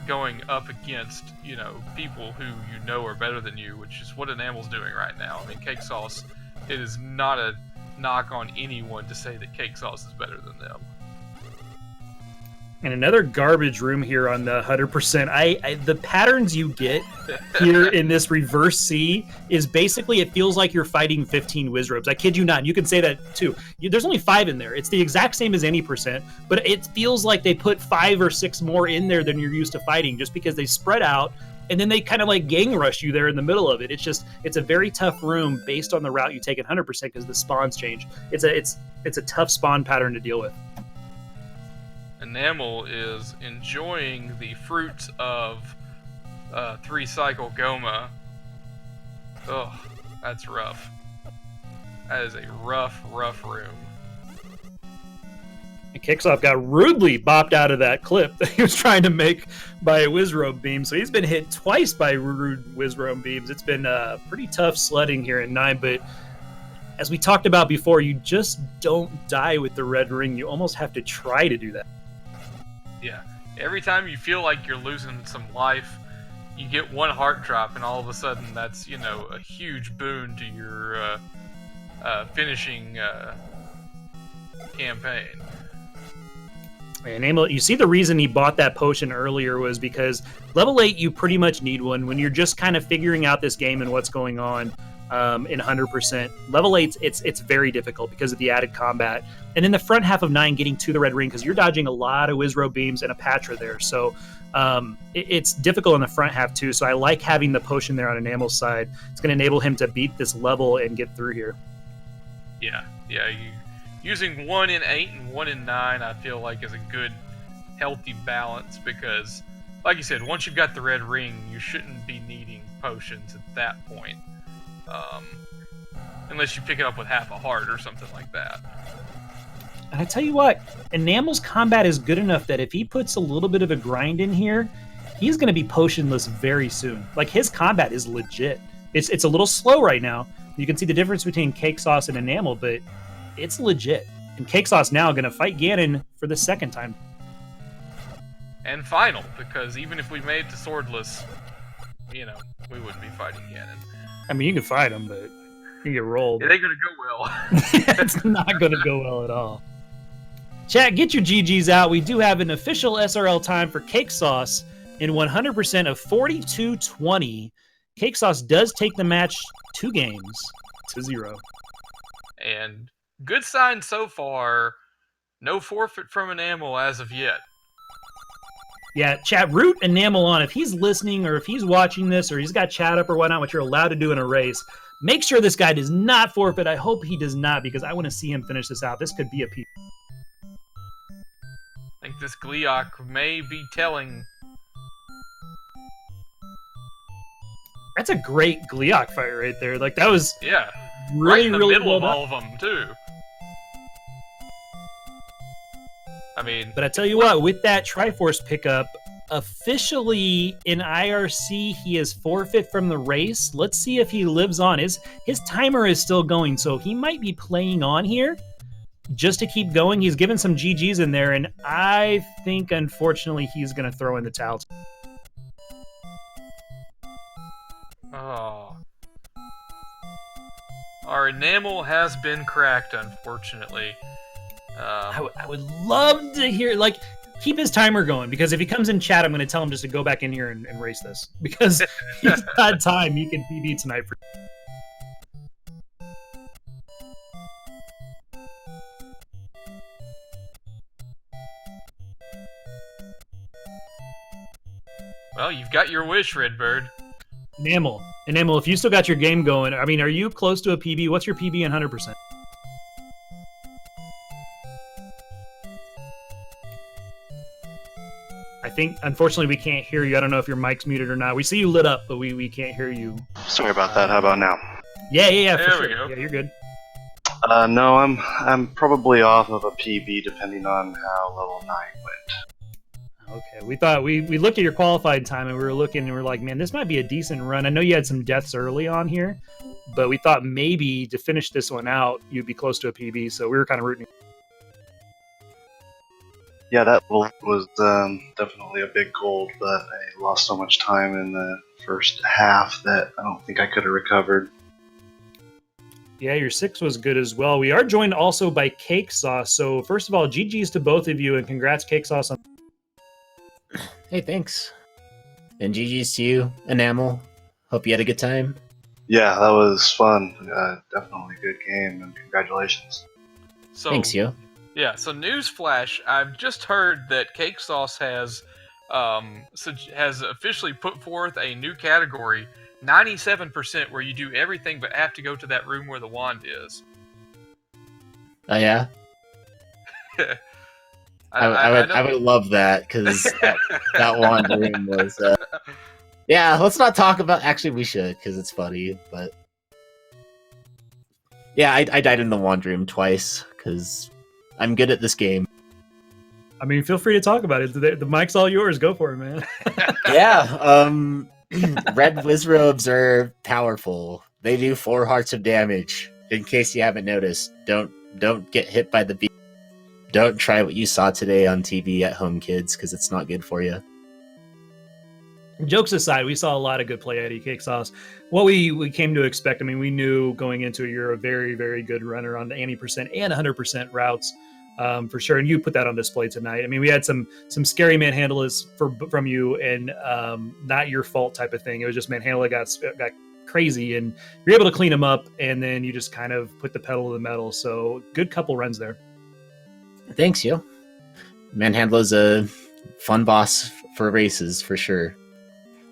going up against, you know, people who you know are better than you, which is what Enamel's doing right now. I mean, Cake Sauce, it is not a knock on anyone to say that Cake Sauce is better than them. And another garbage room here on the 100%. The patterns you get here in this reverse C is basically, it feels like you're fighting 15 Wizrobes. I kid you not. You can say that too. There's only 5 in there. It's the exact same as any percent, but it feels like they put 5 or 6 more in there than you're used to fighting, just because they spread out and then they kind of like gang rush you there in the middle of it. It's a very tough room based on the route you take at 100% because the spawns change. It's a tough spawn pattern to deal with. Enamel is enjoying the fruits of 3-cycle Goma. Ugh, that's rough. That is a rough room. And CakeSauc3 got rudely bopped out of that clip that he was trying to make by a Wizrobe beam. So he's been hit twice by rude Wizrobe beams. It's been pretty tough sledding here at 9, but as we talked about before, you just don't die with the red ring. You almost have to try to do that. Yeah, every time you feel like you're losing some life, you get one heart drop, and all of a sudden that's, you know, a huge boon to your finishing campaign. And Enamel, you see the reason he bought that potion earlier was because level 8 you pretty much need one when you're just kind of figuring out this game and what's going on. In 100%. Level 8, it's very difficult because of the added combat. And in the front half of 9, getting to the red ring, because you're dodging a lot of Wizrobe beams and a Patra there. So it's difficult in the front half too. So I like having the potion there on Enamel's side. It's going to enable him to beat this level and get through here. Yeah. Using 1 in 8 and 1 in 9, I feel like is a good, healthy balance because, like you said, once you've got the red ring, you shouldn't be needing potions at that point. Unless you pick it up with half a heart or something like that. And I tell you what, Enamel's combat is good enough that if he puts a little bit of a grind in here, he's going to be potionless very soon. Like, his combat is legit. It's a little slow right now. You can see the difference between CakeSauc3 and Enamel, but it's legit. And CakeSauc3 now going to fight Ganon for the second time. And final, because even if we made it to swordless, you know, we wouldn't be fighting Ganon. I mean, you can fight him, but you get rolled. It ain't gonna go well. It's not gonna go well at all. Chat, get your GGs out. We do have an official SRL time for CakeSauc3 in 100% of 42-20. CakeSauc3 does take the match 2 games to 0. And good sign so far. No forfeit from Enamel as of yet. Yeah, chat, root Enamel on. If he's listening or if he's watching this or he's got chat up or whatnot, what you're allowed to do in a race, make sure this guy does not forfeit. I hope he does not because I want to see him finish this out. This could be a P. I think this Gleeok may be telling. That's a great Gleeok fight right there. Like, that was right in the really middle well of done. all of them, too. I mean, but I tell you what, with that Triforce pickup, officially in IRC, he is forfeit from the race. Let's see if he lives on. His timer is still going, so he might be playing on here just to keep going. He's given some GGs in there, and I think, unfortunately, he's going to throw in the towel. Oh. Our Enamel has been cracked, unfortunately. I would love to hear, like, keep his timer going, because if he comes in chat, I'm going to tell him just to go back in here and race this, because he's got time. He can PB tonight. Well, you've got your wish, Redbird. Enamel, if you still got your game going, I mean, are you close to a PB? What's your PB in 100%? I think, unfortunately, we can't hear you. I don't know if your mic's muted or not. We see you lit up, but we can't hear you. Sorry about that. How about now? Yeah, there for sure. we go. Yeah, you're good. No, I'm probably off of a PB depending on how level 9 went. Okay, we thought we looked at your qualified time and we were looking and we were like, man, this might be a decent run. I know you had some deaths early on here, but we thought maybe to finish this one out, you'd be close to a PB. So we were kind of rooting. Yeah, that was definitely a big goal, but I lost so much time in the first half that I don't think I could have recovered. Yeah, your 6 was good as well. We are joined also by CakeSauc3. So first of all, GG's to both of you, and congrats, CakeSauc3. Hey, thanks. And GG's to you, Enamel. Hope you had a good time. Yeah, that was fun. Definitely a good game, and congratulations. So, Thanks, yo. Yeah, so newsflash, I've just heard that CakeSauc3 has officially put forth a new category, 97%, where you do everything but have to go to that room where the wand is. Oh, yeah? I would love that, because that wand room was... Yeah, let's not talk about... Actually, we should, because it's funny, but... Yeah, I died in the wand room twice, because... I'm good at this game. I mean, feel free to talk about it. The mic's all yours. Go for it, man. Yeah. Red Wizrobes are powerful. They do 4 hearts of damage. In case you haven't noticed, don't get hit by the beam. Don't try what you saw today on TV at home, kids, because it's not good for you. Jokes aside, we saw a lot of good play out of CakeSauc3. What we came to expect, I mean, we knew going into it, you're a very, very good runner on the 80% and 100% routes, for sure. And you put that on display tonight. I mean, we had some scary manhandles from you, and not your fault type of thing. It was just manhandle got crazy, and you're able to clean them up, and then you just kind of put the pedal to the metal. So good couple runs there. Thanks, yo. Manhandle's a fun boss for races, for sure.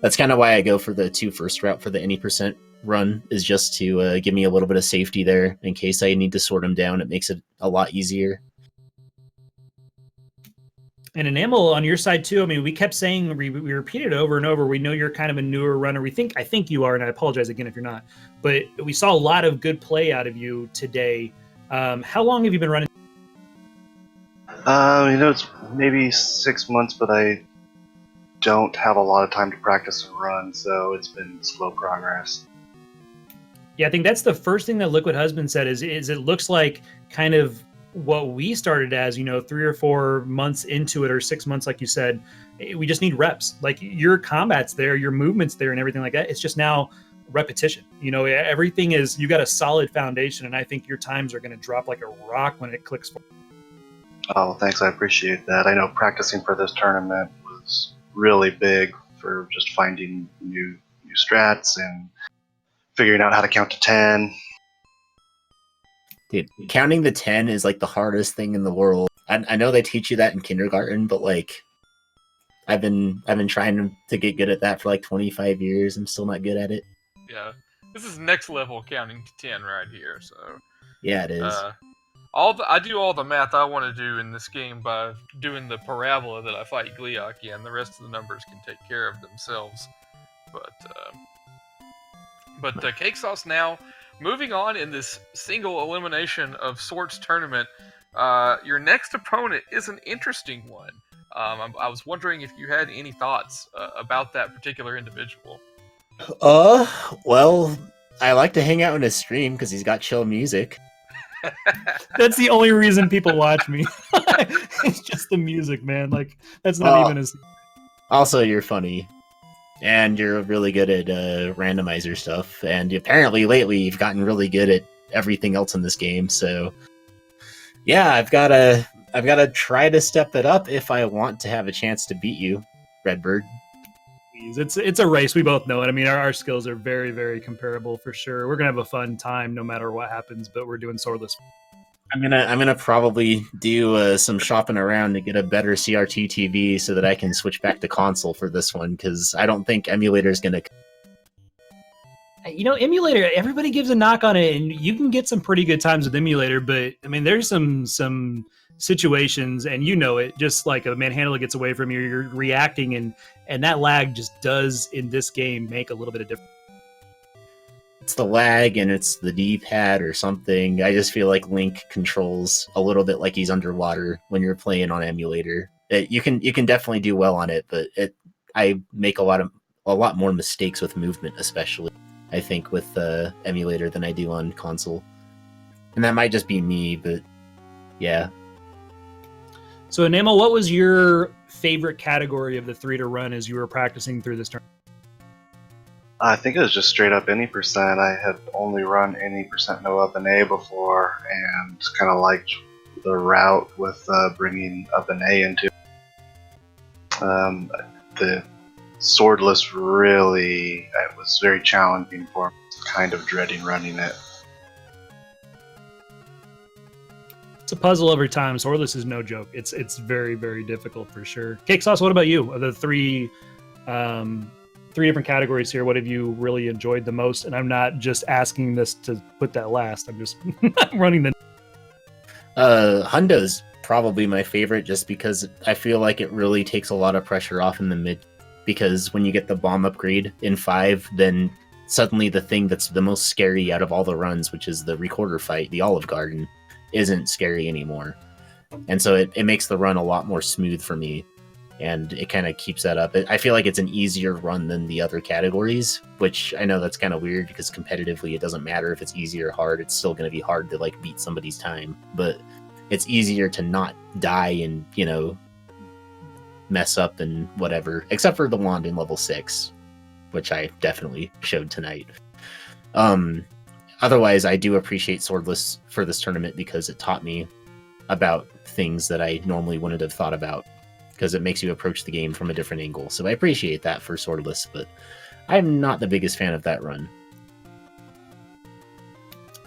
That's kind of why I go for the 2 first route for the any percent run, is just to give me a little bit of safety there in case I need to sort them down. It makes it a lot easier. And Enamel on your side too. I mean, we kept saying, we repeated it over and over. We know you're kind of a newer runner. I think you are, and I apologize again if you're not. But we saw a lot of good play out of you today. How long have you been running? It's maybe 6 months, but I don't have a lot of time to practice and run, so it's been slow progress. Yeah, I think that's the first thing that Liquid Husband said is it looks like kind of what we started as, 3 or 4 months into it, or 6 months, like you said. We just need reps. Like, your combat's there, your movement's there, and everything like that. It's just now repetition. Everything is, you got a solid foundation, and I think your times are going to drop like a rock when it clicks. Oh, thanks. I appreciate that. I know practicing for this tournament was really big for just finding new strats and figuring out how to count to 10. Dude, counting the 10 is like the hardest thing in the world. I know they teach you that in kindergarten, but like I've been trying to get good at that for like 25 years. I'm still not good at it. Yeah, this is next level counting to 10 right here. So yeah, it is. I do all the math I want to do in this game by doing the parabola that I fight Gliok in. The rest of the numbers can take care of themselves. But CakeSauc3 now moving on in this single elimination of sorts tournament. Your next opponent is an interesting one. I was wondering if you had any thoughts about that particular individual. Well, I like to hang out in his stream because he's got chill music. That's the only reason people watch me. It's just the music, man. Like, that's not even as... Also, you're funny. And you're really good at randomizer stuff. And apparently, lately, you've gotten really good at everything else in this game. So, yeah, I've got to try to step it up if I want to have a chance to beat you, Redbird. It's a race. We both know it. I mean, our skills are very, very comparable for sure. We're gonna have a fun time no matter what happens. But we're doing swordless. I'm gonna probably do some shopping around to get a better CRT TV so that I can switch back to console for this one, because I don't think emulator is gonna. Emulator. Everybody gives a knock on it, and you can get some pretty good times with emulator. But I mean, there's some situations, and it, just like a manhandle gets away from you, you're reacting, and that lag just does in this game make a little bit of difference. It's the lag and it's the D-pad or something. I just feel like Link controls a little bit like he's underwater when you're playing on emulator. You can definitely do well on it, but I make a lot more mistakes with movement, especially. I think, with the emulator than I do on console. And that might just be me, but yeah. So, Enamel, what was your favorite category of the 3 to run as you were practicing through this tournament? I think it was just straight up any percent. I had only run any percent No Up+A before, and kind of liked the route with bringing Up+A into it. The swordless really, it was very challenging for me, kind of dreading running it. It's a puzzle every time. Swordless is no joke. It's very, very difficult for sure. CakeSauc3, what about you? Of the three different categories here, what have you really enjoyed the most? And I'm not just asking this to put that last. I'm just running the... Hundo's probably my favorite, just because I feel like it really takes a lot of pressure off in the mid, because when you get the bomb upgrade in 5, then suddenly the thing that's the most scary out of all the runs, which is the recorder fight, the Olive Garden, isn't scary anymore. And so it makes the run a lot more smooth for me, and it kind of keeps that up. I feel like it's an easier run than the other categories, which I know that's kind of weird, because competitively it doesn't matter if it's easy or hard. It's still going to be hard to like beat somebody's time, but it's easier to not die and, you know, mess up and whatever, except for the wand in level 6, which I definitely showed tonight. Otherwise, I do appreciate Swordless for this tournament, because it taught me about things that I normally wouldn't have thought about, because it makes you approach the game from a different angle. So I appreciate that for Swordless, but I'm not the biggest fan of that run.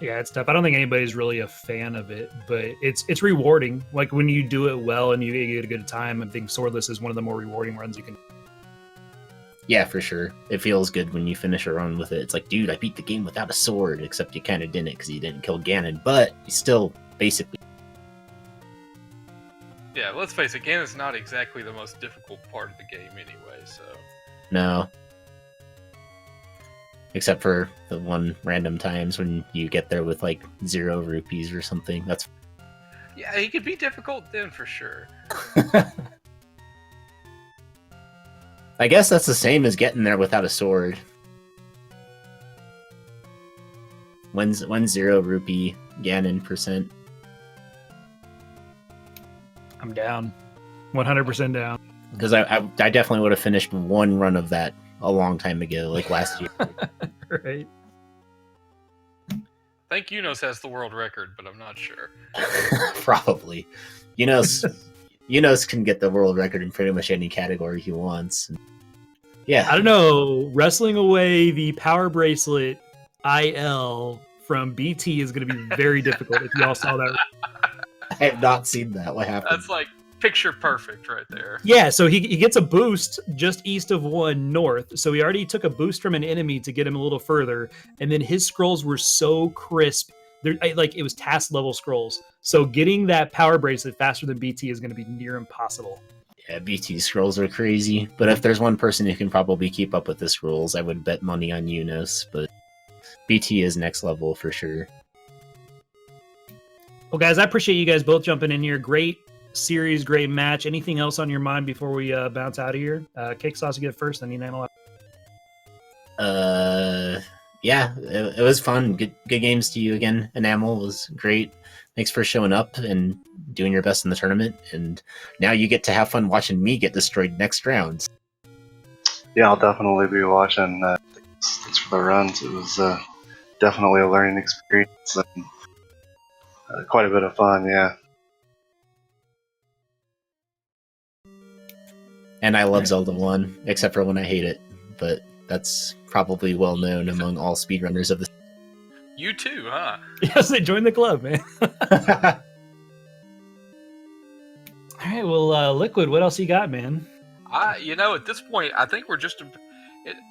Yeah, it's tough. I don't think anybody's really a fan of it, but it's rewarding. Like when you do it well and you get a good time, I think Swordless is one of the more rewarding runs you can. Yeah, for sure. It feels good when you finish a run with it. It's like, dude, I beat the game without a sword, except you kind of didn't, because you didn't kill Ganon, but you still basically... Yeah, let's face it, Ganon's not exactly the most difficult part of the game anyway, so... No. Except for the one random times when you get there with like 0 rupees or something. That's... Yeah, he could be difficult then, for sure. I guess that's the same as getting there without a sword. When's 0 rupee Ganon percent? I'm down. 100% down. Because I definitely would have finished one run of that a long time ago, like last year. Right. I think Yunos has the world record, but I'm not sure. Probably. Yunos can get the world record in pretty much any category he wants. Yeah. I don't know. Wrestling away the power bracelet IL from BT is going to be very difficult if you all saw that. I have not seen that. What happened? That's like picture perfect right there. Yeah, so he gets a boost just east of 1 north. So he already took a boost from an enemy to get him a little further. And then his scrolls were so crisp. Like it was task level scrolls. So getting that power bracelet faster than BT is going to be near impossible. Yeah, BT scrolls are crazy. But if there's one person who can probably keep up with the scrolls, I would bet money on Yunos. But BT is next level for sure. Well, guys, I appreciate you guys both jumping in here. Great series, great match. Anything else on your mind before we bounce out of here? CakeSauc3, you get first, then Enamel. Yeah, it was fun. Good games to you again. Enamel was great. Thanks for showing up and doing your best in the tournament. And now you get to have fun watching me get destroyed next round. Yeah, I'll definitely be watching. Thanks for the runs. It was definitely a learning experience and quite a bit of fun, yeah. And I love Zelda 1, except for when I hate it. But that's probably well known among all speedrunners of the... You too, huh? Yes, they joined the club, man. All right, well, Liquid, what else you got, man? At this point, I think we're just...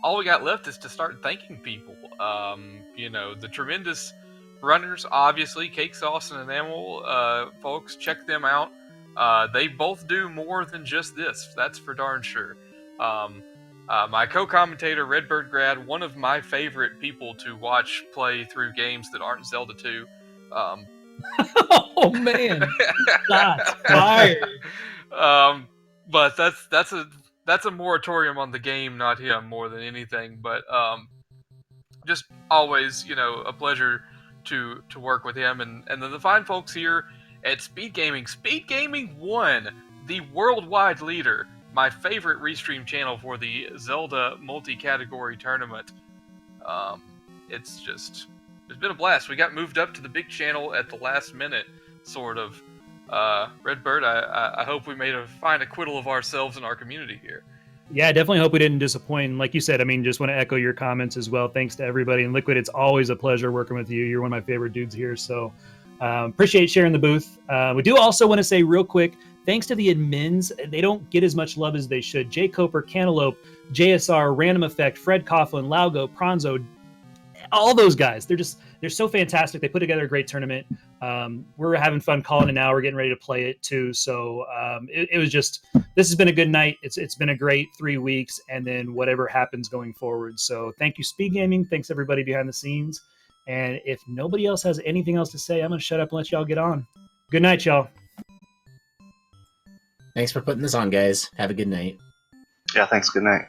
all we got left is to start thanking people. The tremendous runners, obviously, CakeSauc3 and Enamel, folks, check them out. They both do more than just this. That's for darn sure. My co-commentator, Redbird Grad, one of my favorite people to watch play through games that aren't Zelda 2. Oh man, shots fired. But that's a moratorium on the game, not him, more than anything. But just always, a pleasure to work with him, and then the fine folks here at SpeedGaming. SpeedGaming 1, the worldwide leader, my favorite restream channel for the Zelda multi-category tournament. It's been a blast. We got moved up to the big channel at the last minute, sort of. Redbird, I hope we made a fine acquittal of ourselves and our community here. Yeah, I definitely hope we didn't disappoint. Like you said, I mean, just want to echo your comments as well. Thanks to everybody. And Liquid, it's always a pleasure working with you. You're one of my favorite dudes here. So appreciate sharing the booth. We do also want to say real quick, thanks to the admins. They don't get as much love as they should. Jay Coper, Cantaloupe, JSR, Random Effect, Fred Coughlin, Laugo, Pronzo, all those guys. They're so fantastic. They put together a great tournament. We're having fun calling it now. We're getting ready to play it too. So it was just, this has been a good night. It's been a great 3 weeks, and then whatever happens going forward. So thank you, Speed Gaming. Thanks everybody behind the scenes. And if nobody else has anything else to say, I'm going to shut up and let y'all get on. Good night, y'all. Thanks for putting this on, guys. Have a good night. Yeah, thanks. Good night.